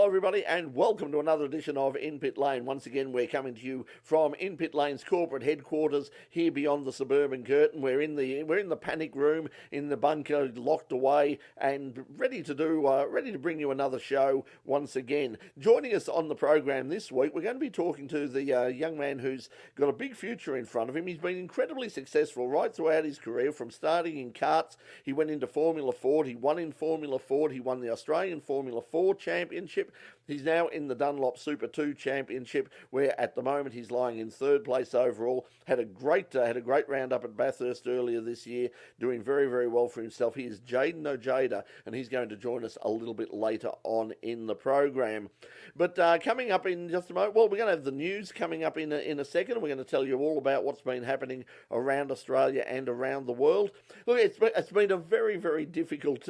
Hello everybody and welcome to another edition of In Pit Lane. Once again we're coming to you from In Pit Lane's corporate headquarters here beyond the suburban curtain. We're in the panic room, in the bunker, locked away and ready to bring you another show once again. Joining us on the program this week, we're going to be talking to the young man who's got a big future in front of him. He's been incredibly successful right throughout his career, from starting in karts. He went into Formula Ford, he won in Formula Ford, he won the Australian Formula 4 Championship. He's now in the Dunlop Super2 Championship, where at the moment he's lying in third place overall. Had a great round up at Bathurst earlier this year, doing very, very well for himself. He is Jayden Ojeda, and he's going to join us a little bit later on in the program. But coming up in just a moment, well, we're going to have the news coming up in a second. We're going to tell you all about what's been happening around Australia and around the world. Look, it's been a very, very difficult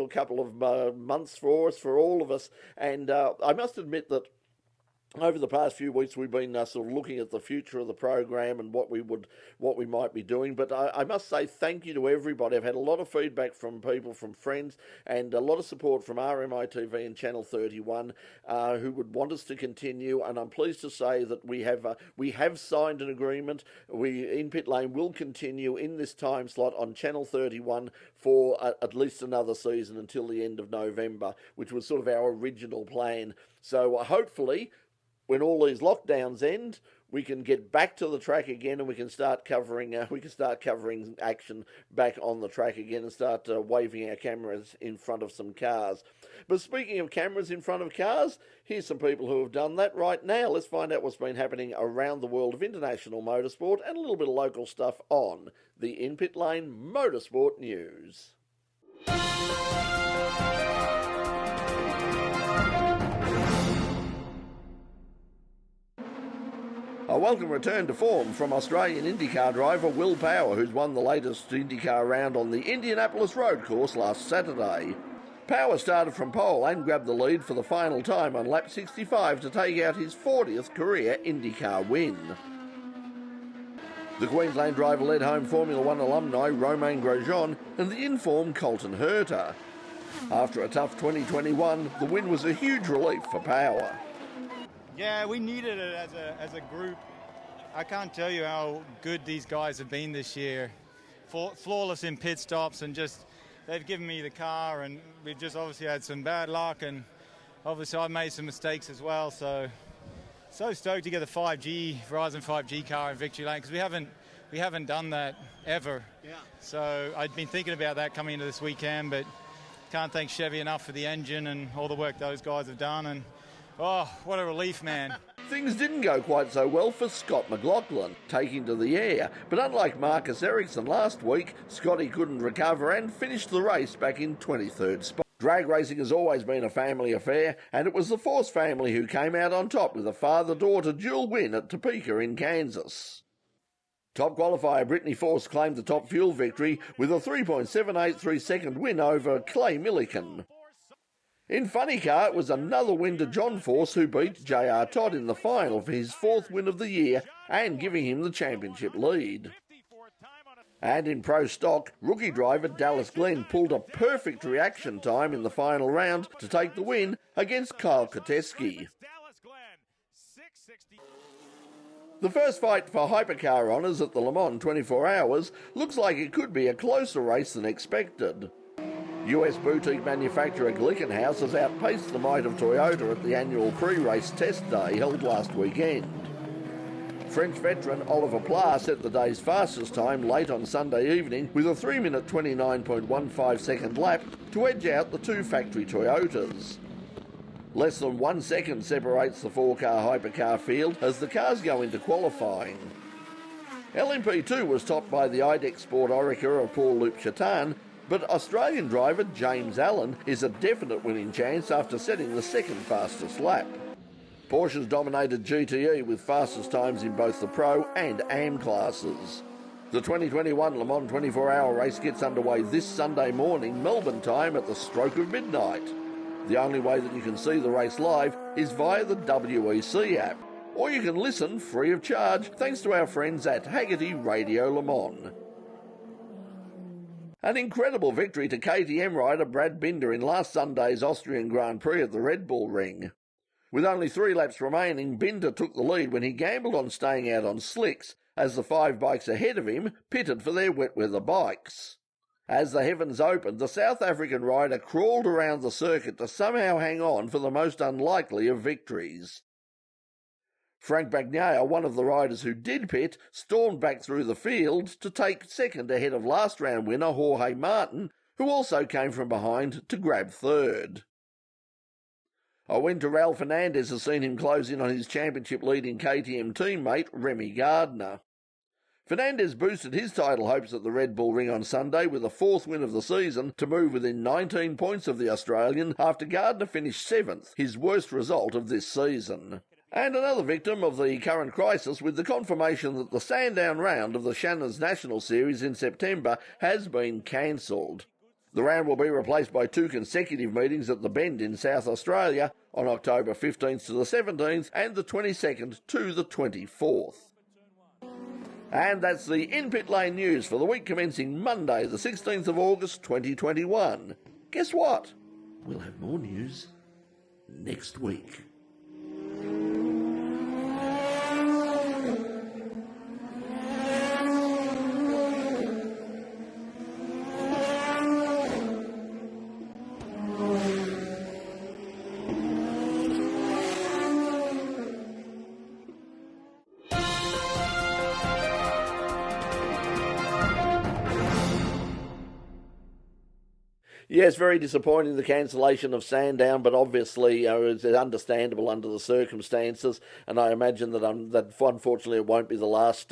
couple of months for us, for all of us. And I must admit that over the past few weeks, we've been sort of looking at the future of the program and what we might be doing. But I must say thank you to everybody. I've had a lot of feedback from people, from friends, and a lot of support from RMI TV and Channel 31 who would want us to continue. And I'm pleased to say that we have signed an agreement. In Pit Lane will continue in this time slot on Channel 31 for at least another season until the end of November, which was sort of our original plan. So hopefully, when all these lockdowns end, we can get back to the track again, and we can start covering action back on the track again, and start waving our cameras in front of some cars. But speaking of cameras in front of cars, here's some people who have done that right now. Let's find out what's been happening around the world of international motorsport and a little bit of local stuff on the In Pit Lane Motorsport News. A welcome return to form from Australian IndyCar driver Will Power, who's won the latest IndyCar round on the Indianapolis road course last Saturday. Power started from pole and grabbed the lead for the final time on lap 65 to take out his 40th career IndyCar win. The Queensland driver led home Formula One alumni Romain Grosjean and the informed Colton Herta. After a tough 2021, the win was a huge relief for Power. Yeah, we needed it as a group. I can't tell you how good these guys have been this year. Flawless in pit stops, and just they've given me the car, and we've just obviously had some bad luck, and obviously I've made some mistakes as well. So stoked to get the Verizon 5G car in victory lane, because we haven't done that ever. Yeah. So I'd been thinking about that coming into this weekend, but can't thank Chevy enough for the engine and all the work those guys have done. And oh, what a relief, man. Things didn't go quite so well for Scott McLaughlin, taking to the air. But unlike Marcus Ericsson last week, Scotty couldn't recover and finished the race back in 23rd spot. Drag racing has always been a family affair, and it was the Force family who came out on top with a father-daughter dual win at Topeka in Kansas. Top qualifier Brittany Force claimed the Top Fuel victory with a 3.783-second win over Clay Milliken. In Funny Car, it was another win to John Force, who beat J.R. Todd in the final for his 4th win of the year and giving him the championship lead. And in Pro Stock, rookie driver Dallas Glenn pulled a perfect reaction time in the final round to take the win against Kyle Koteski. The first fight for hypercar honours at the Le Mans 24 Hours looks like it could be a closer race than expected. US boutique manufacturer Glickenhaus has outpaced the might of Toyota at the annual pre-race test day held last weekend. French veteran Oliver Pla set the day's fastest time late on Sunday evening with a 3-minute 29.15-second lap to edge out the two factory Toyotas. Less than 1 second separates the 4-car hypercar field as the cars go into qualifying. LMP2 was topped by the IDEX Sport Orica of Paul-Luc Chatin, but Australian driver James Allen is a definite winning chance after setting the second fastest lap. Porsche's dominated GTE with fastest times in both the Pro and AM classes. The 2021 Le Mans 24-hour race gets underway this Sunday morning, Melbourne time, at the stroke of midnight. The only way that you can see the race live is via the WEC app, or you can listen free of charge thanks to our friends at Haggerty Radio Le Mans. An incredible victory to KTM rider Brad Binder in last Sunday's Austrian Grand Prix at the Red Bull Ring. With only 3 laps remaining, Binder took the lead when he gambled on staying out on slicks as the 5 bikes ahead of him pitted for their wet weather bikes. As the heavens opened, the South African rider crawled around the circuit to somehow hang on for the most unlikely of victories. Frank Bagnaia, one of the riders who did pit, stormed back through the field to take second ahead of last round winner Jorge Martin, who also came from behind to grab third. A win to Raul Fernandez has seen him close in on his championship-leading KTM teammate Remy Gardner. Fernandez boosted his title hopes at the Red Bull Ring on Sunday with a 4th win of the season to move within 19 points of the Australian after Gardner finished 7th, his worst result of this season. And another victim of the current crisis with the confirmation that the Sandown round of the Shannon's National Series in September has been cancelled. The round will be replaced by 2 consecutive meetings at the Bend in South Australia on October 15th to the 17th and the 22nd to the 24th. And that's the In-Pit Lane news for the week commencing Monday, the 16th of August 2021. Guess what? We'll have more news next week. Yes, very disappointing, the cancellation of Sandown, but obviously it's understandable under the circumstances, and I imagine that unfortunately it won't be the last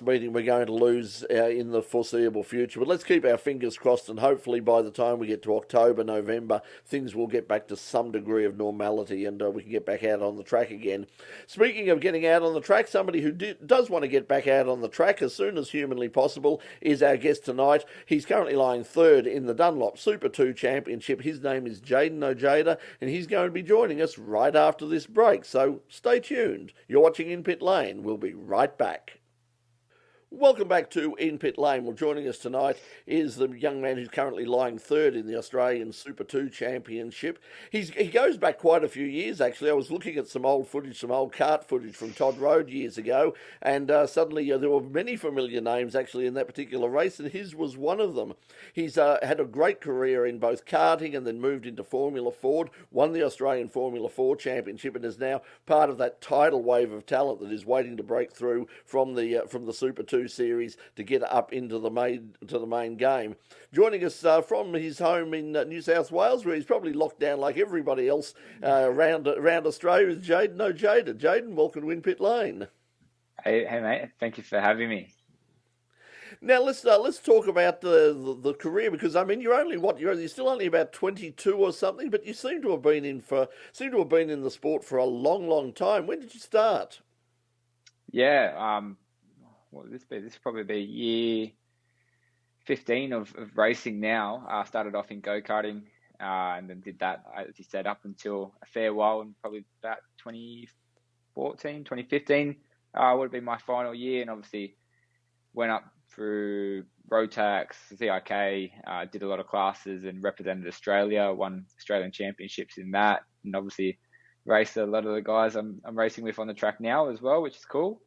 meeting we're going to lose in the foreseeable future. But let's keep our fingers crossed, and hopefully by the time we get to October, November, things will get back to some degree of normality and we can get back out on the track again. Speaking of getting out on the track, somebody who does want to get back out on the track as soon as humanly possible is our guest tonight. He's currently lying 3rd in the Dunlop Super2 Championship. His name is Jayden Ojeda, and he's going to be joining us right after this break. So stay tuned. You're watching In Pit Lane. We'll be right back. Welcome back to In Pit Lane. Well, joining us tonight is the young man who's currently lying 3rd in the Australian Super 2 Championship. He goes back quite a few years, actually. I was looking at some old footage, some old kart footage from Todd Road years ago, and suddenly there were many familiar names, actually, in that particular race, and his was one of them. He's had a great career in both karting and then moved into Formula Ford, won the Australian Formula 4 Championship, and is now part of that tidal wave of talent that is waiting to break through from the Super 2 Series to get up into the main game. Joining us from his home in New South Wales, where he's probably locked down like everybody else around Australia, is Jayden Ojeda. Jayden, welcome to In Pit Lane. Hey mate, thank you for having me. Now let's talk about the career, because I mean you're still only about 22 or something, but you seem to have been in the sport for a long time. When did you start? Yeah, what would this be? This will probably be year 15 of racing now. I started off in go-karting and then did that, as you said, up until a fair while, and probably about 2015 would have been my final year, and obviously went up through Rotax, CIK, did a lot of classes and represented Australia, won Australian championships in that, and obviously raced a lot of the guys I'm racing with on the track now as well, which is cool.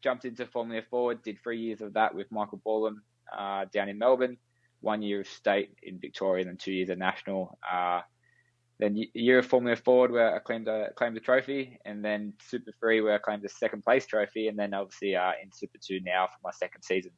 Jumped into Formula Ford, did 3 years of that with Michael Borland down in Melbourne, 1 year of state in Victoria, and then 2 years of national. Then a year of Formula Ford where I claimed the trophy, and then Super 3 where I claimed the second place trophy, and then obviously in Super 2 now for my second season.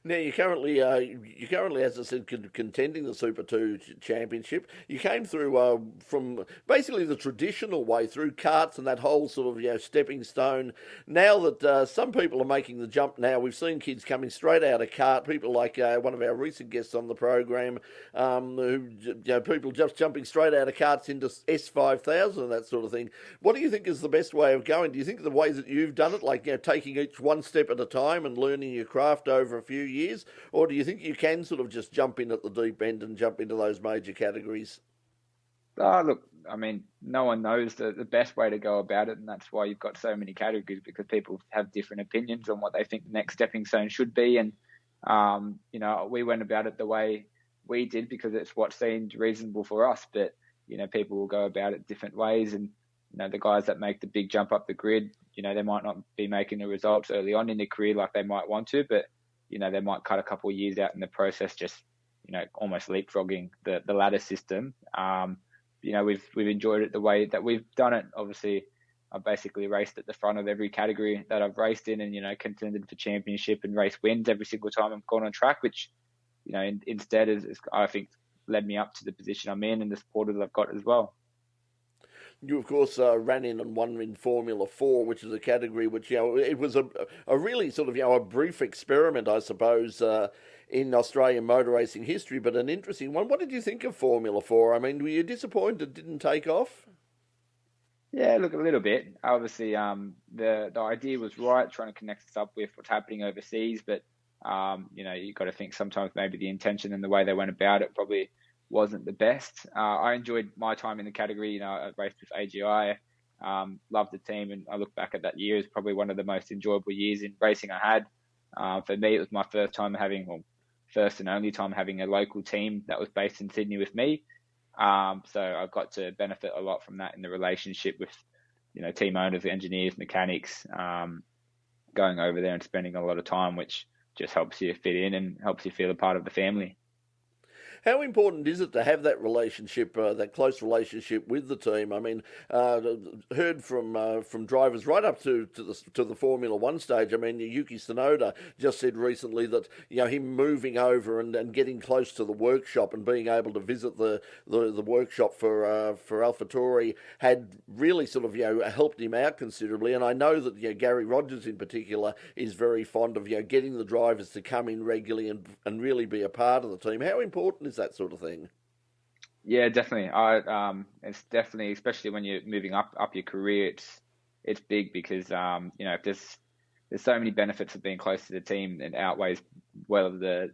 Now you're currently, as I said, contending the Super 2 Championship. You came through from basically the traditional way through karts and that whole sort of stepping stone. Now that some people are making the jump now, we've seen kids coming straight out of kart. People like one of our recent guests on the program, people just jumping straight out of karts into S5000 and that sort of thing. What do you think is the best way of going? Do you think the way that you've done it, like taking each one step at a time and learning your craft over a few years, or do you think you can sort of just jump in at the deep end and jump into those major categories? Look, I mean, no one knows the best way to go about it, and that's why you've got so many categories, because people have different opinions on what they think the next stepping stone should be. And We went about it the way we did because it's what seemed reasonable for us. But, people will go about it different ways. And, the guys that make the big jump up the grid, they might not be making the results early on in their career like they might want to, but, they might cut a couple of years out in the process, just, almost leapfrogging the ladder system. We've enjoyed it the way that we've done it. Obviously, I've basically raced at the front of every category that I've raced in and, contended for championship and race wins every single time I've gone on track, which, instead is I think led me up to the position I'm in and the support that I've got as well. You, of course, ran in and won in Formula 4, which is a category which, it was a really sort of, a brief experiment, I suppose, in Australian motor racing history, but an interesting one. What did you think of Formula 4? I mean, were you disappointed it didn't take off? Yeah, look, a little bit. Obviously, the idea was right, trying to connect us up with what's happening overseas, but, you've got to think sometimes maybe the intention and the way they went about it probably wasn't the best. I enjoyed my time in the category. I raced with AGI, loved the team, and I look back at that year as probably one of the most enjoyable years in racing I had. For me, it was my first and only time having a local team that was based in Sydney with me. So I got to benefit a lot from that in the relationship with, team owners, engineers, mechanics, going over there and spending a lot of time, which just helps you fit in and helps you feel a part of the family. How important is it to have that relationship, that close relationship with the team? I mean, heard from drivers right up to the Formula One stage. I mean, Yuki Tsunoda just said recently that him moving over and getting close to the workshop and being able to visit the workshop for AlphaTauri had really sort of helped him out considerably. And I know that Gary Rogers in particular is very fond of getting the drivers to come in regularly and really be a part of the team. How important is that sort of thing? Yeah, definitely. It's definitely, especially when you're moving up your career, it's big because if there's so many benefits of being close to the team, and outweighs well of the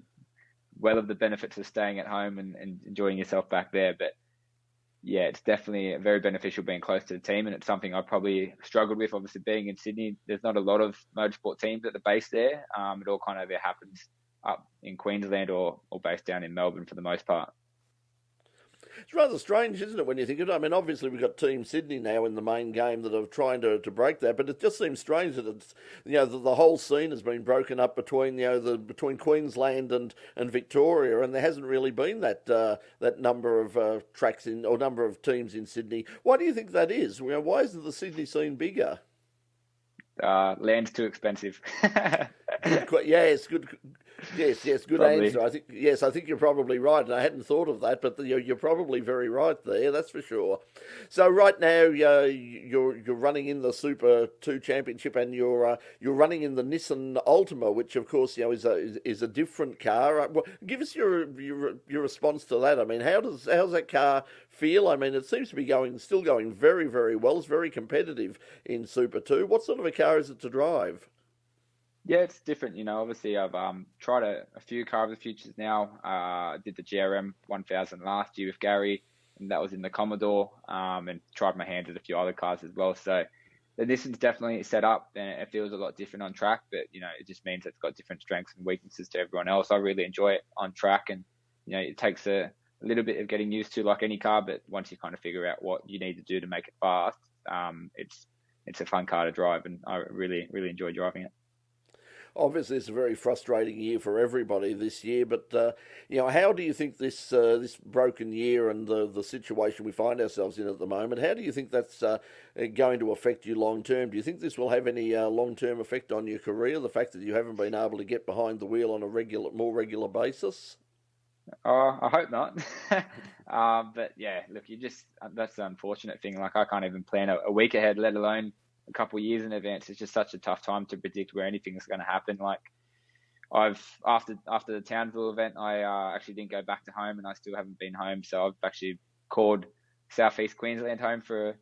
benefits of staying at home and enjoying yourself back there. But yeah, it's definitely very beneficial being close to the team, and it's something I probably struggled with. Obviously, being in Sydney, there's not a lot of motorsport teams at the base there. It all kind of either happens up in Queensland or based down in Melbourne for the most part. It's rather strange, isn't it, when you think of it? I mean, obviously we've got Team Sydney now in the main game that are trying to break that, but it just seems strange that it's the whole scene has been broken up between between Queensland and Victoria, and there hasn't really been that number of tracks or number of teams in Sydney. Why do you think that is? Why isn't the Sydney scene bigger? Land's too expensive. Yes, good. Yes, good Probably. answer. I think you're probably right, and I hadn't thought of that, but you're probably very right there. That's for sure. So right now, you're running in the Super 2 Championship, and you're running in the Nissan Altima, which of course is a different car. Give us your response to that. I mean, how's that car feel? I mean, it seems to be still going very, very well. It's very competitive in Super 2. What sort of a car is it to drive? Yeah, it's different. Obviously I've tried a few car of the futures now. I did the GRM 1000 last year with Gary, and that was in the Commodore, and tried my hand at a few other cars as well. So the Nissan's definitely set up, and it feels a lot different on track, but it just means it's got different strengths and weaknesses to everyone else. I really enjoy it on track, and it takes a little bit of getting used to, like any car, but once you kind of figure out what you need to do to make it fast, it's a fun car to drive, and I really, really enjoy driving it. Obviously, it's a very frustrating year for everybody this year. But how do you think this broken year and the situation we find ourselves in at the moment? How do you think that's going to affect you long term? Do you think this will have any long term effect on your career? The fact that you haven't been able to get behind the wheel on a more regular basis. I hope not. But yeah, look, that's the unfortunate thing. Like, I can't even plan a week ahead, let alone a couple of years in advance. It's just such a tough time to predict where anything's going to happen. Like, after the Townsville event, I actually didn't go back to home, and I still haven't been home. So I've actually called Southeast Queensland home for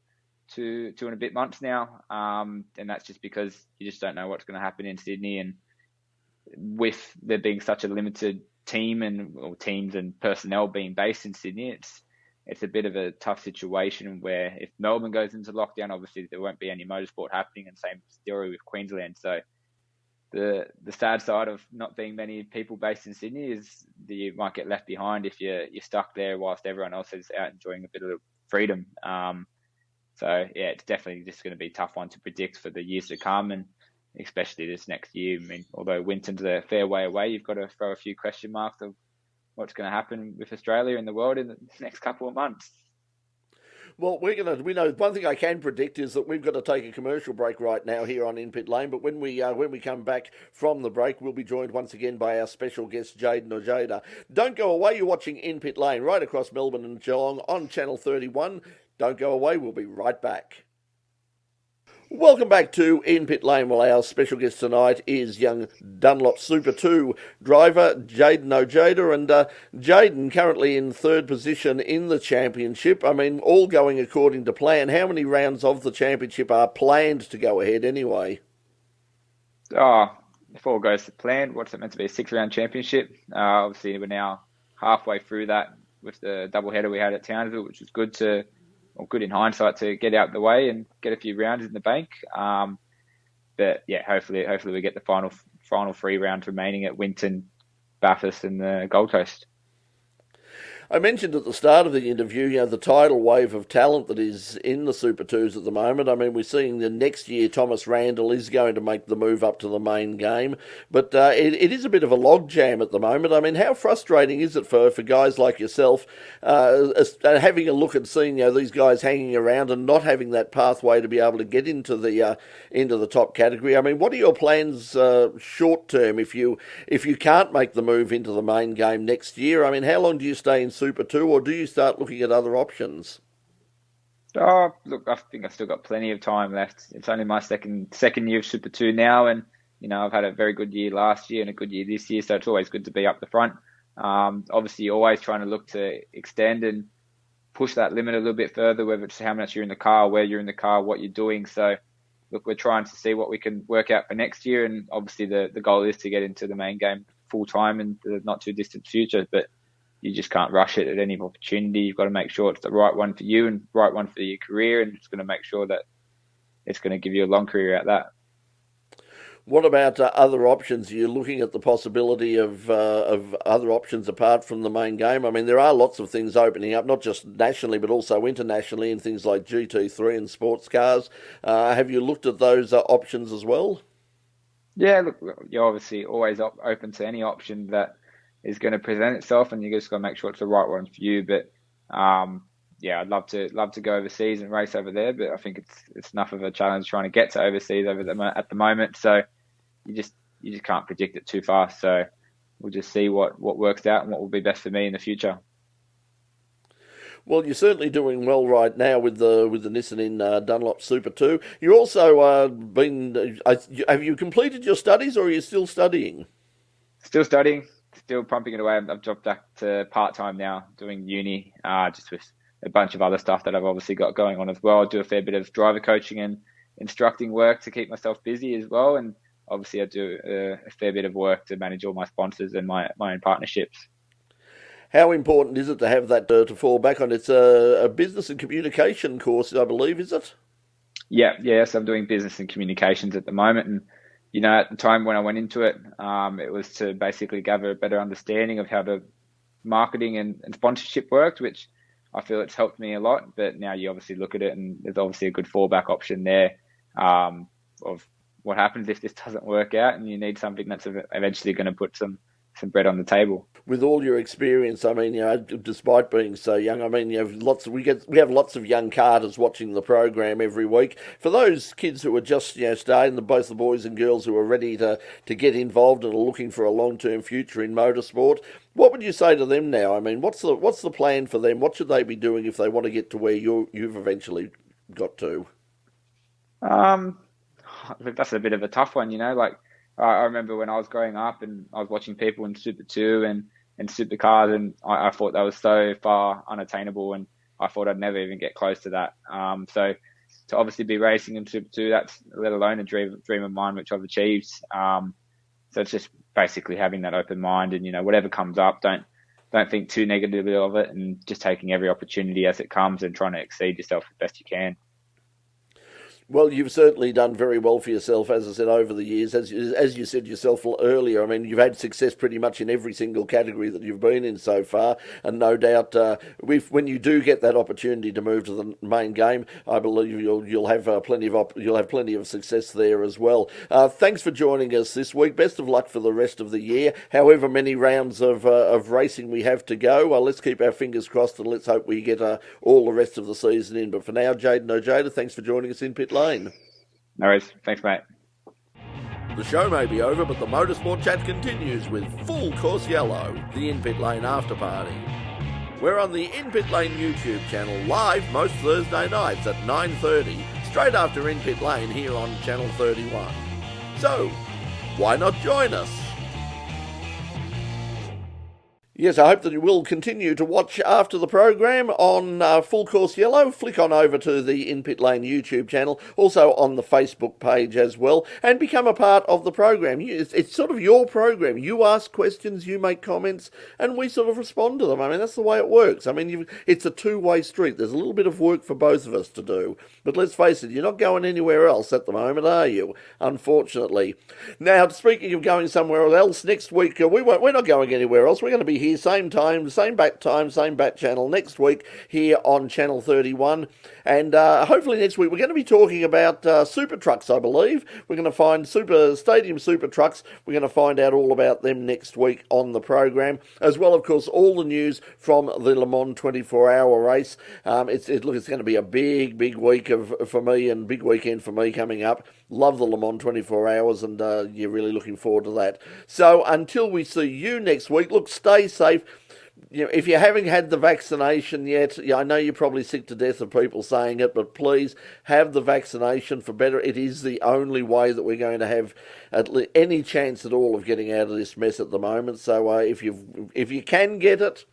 two and a bit months now. And that's just because you just don't know what's going to happen in Sydney. And with there being such a limited teams and personnel being based in Sydney, it's a bit of a tough situation where if Melbourne goes into lockdown, obviously there won't be any motorsport happening, and same story with Queensland. So the sad side of not being many people based in Sydney is that you might get left behind if you're stuck there whilst everyone else is out enjoying a bit of freedom. So yeah, it's definitely just going to be a tough one to predict for the years to come, and especially this next year. I mean, although Winton's a fair way away, you've got to throw a few question marks of what's going to happen with Australia and the world in the next couple of months. Well, we know one thing I can predict is that we've got to take a commercial break right now here on In Pit Lane. But when we come back from the break, we'll be joined once again by our special guest Jayden Ojeda. Don't go away. You're watching In Pit Lane right across Melbourne and Geelong on Channel 31. Don't go away. We'll be right back. Welcome back to In Pit Lane. Well, our special guest tonight is young Dunlop Super2 driver Jayden Ojeda. And Jayden currently in third position in the championship. I mean, all going according to plan. How many rounds of the championship are planned to go ahead anyway? If all goes to plan, what's it meant to be, a 6-round championship? Obviously, we're now halfway through that with the doubleheader we had at Townsville, which was good in hindsight to get out the way and get a few rounds in the bank. But yeah, hopefully we get the final 3 rounds remaining at Winton, Bathurst and the Gold Coast. I mentioned at the start of the interview, the tidal wave of talent that is in the Super 2s at the moment. I mean, we're seeing the next year Thomas Randall is going to make the move up to the main game. But it is a bit of a logjam at the moment. I mean, how frustrating is it for guys like yourself having a look and seeing these guys hanging around and not having that pathway to be able to get into the top category? I mean, what are your plans short term if you can't make the move into the main game next year? I mean, how long do you stay in Super 2, or do you start looking at other options? Look, I think I've still got plenty of time left. It's only my second year of Super 2 now, and I've had a very good year last year and a good year this year, so it's always good to be up the front. Obviously, you're always trying to look to extend and push that limit a little bit further, whether it's how much you're in the car, where you're in the car, what you're doing. So, look, we're trying to see what we can work out for next year, and obviously the goal is to get into the main game full time in the not too distant future, but you just can't rush it at any opportunity. You've got to make sure it's the right one for you and right one for your career, and it's going to make sure that it's going to give you a long career at that. What about other options? Are you looking at the possibility of other options apart from the main game? I mean, there are lots of things opening up, not just nationally, but also internationally, in things like GT3 and sports cars. Have you looked at those options as well? Yeah, look, you're obviously always open to any option that is going to present itself, and you just got to make sure it's the right one for you. But I'd love to go overseas and race over there, but I think it's enough of a challenge trying to get to overseas at the moment. So you just can't predict it too fast. So we'll just see what works out and what will be best for me in the future. Well, you're certainly doing well right now with the Nissan in Dunlop Super 2. You're also have you completed your studies, or are you still studying? Still studying. Still pumping it away. I've dropped back to part-time now, doing uni, just with a bunch of other stuff that I've obviously got going on as well. I do a fair bit of driver coaching and instructing work to keep myself busy as well. And obviously I do a fair bit of work to manage all my sponsors and my own partnerships. How important is it to have that to fall back on? It's a business and communication course, I believe, is it? Yes, I'm doing business and communications at the moment. And at the time when I went into it, it was to basically gather a better understanding of how the marketing and sponsorship worked, which I feel it's helped me a lot. But now you obviously look at it, and there's obviously a good fallback option there of what happens if this doesn't work out, and you need something that's eventually going to put some bread on the table. With all your experience, I mean, despite being so young, I mean, we have lots of young karters watching the program every week. For those kids who are just starting, both the boys and girls who are ready to get involved and are looking for a long-term future in motorsport, what would you say to them now? I mean, what's the plan for them? What should they be doing if they want to get to where you've eventually got to? That's a bit of a tough one, I remember when I was growing up and I was watching people in Super 2 and supercars, and I thought that was so far unattainable, and I thought I'd never even get close to that. So to obviously be racing in Super 2, that's let alone a dream of mine, which I've achieved. So it's just basically having that open mind, and whatever comes up, don't think too negatively of it, and just taking every opportunity as it comes and trying to exceed yourself as best you can. Well, you've certainly done very well for yourself, as I said, over the years. As you said yourself earlier, I mean, you've had success pretty much in every single category that you've been in so far, and no doubt, when you do get that opportunity to move to the main game, I believe you'll have plenty of success there as well. Thanks for joining us this week. Best of luck for the rest of the year. However many rounds of racing we have to go, let's keep our fingers crossed and let's hope we get all the rest of the season in. But for now, Jayden Ojeda, thanks for joining us in Pit Lane. No worries. Thanks, mate. The show may be over, but the motorsport chat continues with Full Course Yellow, the In Pit Lane after party. We're on the In Pit Lane YouTube channel live most Thursday nights at 9:30, straight after In Pit Lane here on Channel 31. So, why not join us? Yes, I hope that you will continue to watch after the program on Full Course Yellow. Flick on over to the In Pit Lane YouTube channel, also on the Facebook page as well, and become a part of the program. It's sort of your program. You ask questions, you make comments, and we sort of respond to them. I mean, that's the way it works. I mean, it's a two-way street. There's a little bit of work for both of us to do. But let's face it, you're not going anywhere else at the moment, are you? Unfortunately. Now, speaking of going somewhere else, next week, we're not going anywhere else. We're going to be here same time, same bat channel next week here on Channel 31. And hopefully next week we're going to be talking about super trucks, I believe. We're going to find stadium super trucks. We're going to find out all about them next week on the program, as well, of course, all the news from the Le Mans 24-hour race. It's going to be a big week for me and big weekend for me coming up. Love the Le Mans 24 hours, and you're really looking forward to that. So until we see you next week, look, stay safe. You know, if you haven't had the vaccination yet, I know you're probably sick to death of people saying it, but please have the vaccination for better. It is the only way that we're going to have any chance at all of getting out of this mess at the moment. So if you can get it,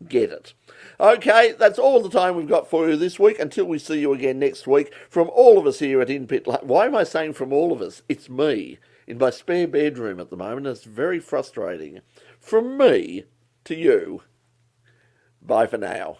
get it. Okay, that's all the time we've got for you this week. Until we see you again next week, from all of us here at In Pit Lane. Why am I saying from all of us? It's me in my spare bedroom at the moment. It's very frustrating. From me to you. Bye for now.